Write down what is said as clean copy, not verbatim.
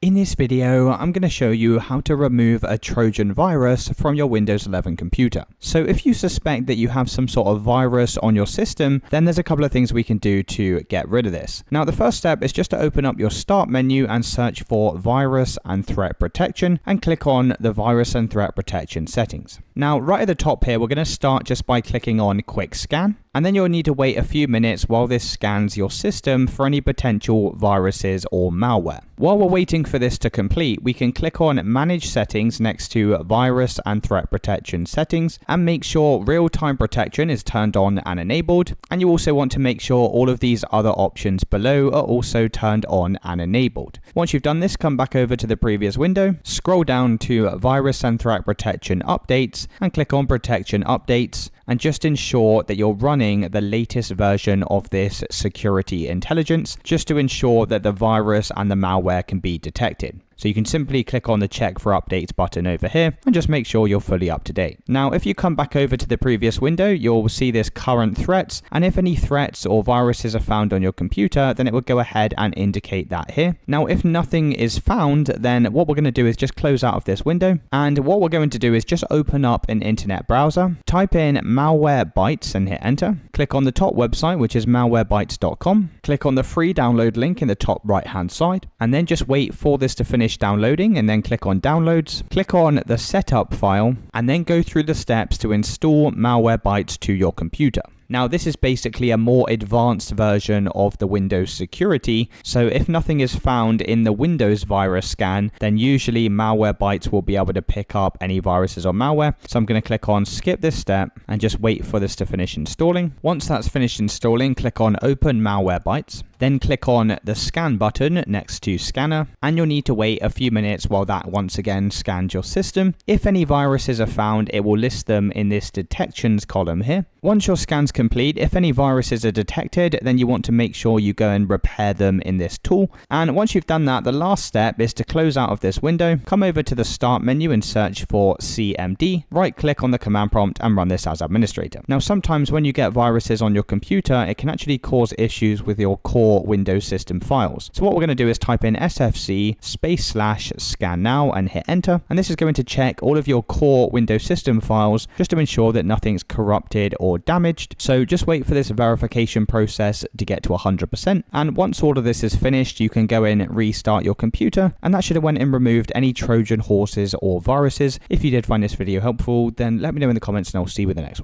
In this video, I'm going to show you how to remove a Trojan virus from your Windows 11 computer. So if you suspect that you have some sort of virus on your system, then there's a couple of things we can do to get rid of this. Now, the first step is just to open up your Start menu and search for Virus and Threat Protection and click on the Virus and Threat Protection settings. Now, right at the top here, we're going to start just by clicking on Quick Scan. And then you'll need to wait a few minutes while this scans your system for any potential viruses or malware. While we're waiting for this to complete, we can click on Manage Settings next to Virus and Threat Protection Settings and make sure Real-Time Protection is turned on and enabled. And you also want to make sure all of these other options below are also turned on and enabled. Once you've done this, come back over to the previous window, scroll down to Virus and Threat Protection Updates and click on Protection Updates. And just ensure that you're running the latest version of this security intelligence just to ensure that the virus and the malware can be detected. So you can simply click on the check for updates button over here and just make sure you're fully up to date. Now, if you come back over to the previous window, you'll see this current threats. And if any threats or viruses are found on your computer, then it will go ahead and indicate that here. Now, if nothing is found, then what we're going to do is just close out of this window. And what we're going to do is just open up an internet browser, type in Malwarebytes and hit enter. Click on the top website, which is malwarebytes.com. Click on the free download link in the top right hand side, and then just wait for this to finish downloading and then click on downloads, click on the setup file, and then go through the steps to install Malwarebytes to your computer. Now, this is basically a more advanced version of the Windows security, so if nothing is found in the Windows virus scan, then usually Malwarebytes will be able to pick up any viruses or malware. So I'm going to click on skip this step and just wait for this to finish installing. Once that's finished installing, click on Open Malwarebytes. Then click on the scan button next to scanner, and you'll need to wait a few minutes while that once again scans your system. If any viruses are found, it will list them in this detections column here. Once your scan's complete, if any viruses are detected, then you want to make sure you go and repair them in this tool. And once you've done that, the last step is to close out of this window, come over to the Start menu and search for CMD, right click on the command prompt and run this as administrator. Now, sometimes when you get viruses on your computer, it can actually cause issues with your core Windows system files. So what we're going to do is type in sfc/scan now and hit enter. And this is going to check all of your core Windows system files just to ensure that nothing's corrupted or damaged. So just wait for this verification process to get to 100%. And once all of this is finished, you can go in and restart your computer. And that should have went and removed any Trojan horses or viruses. If you did find this video helpful, then let me know in the comments and I'll see you in the next one.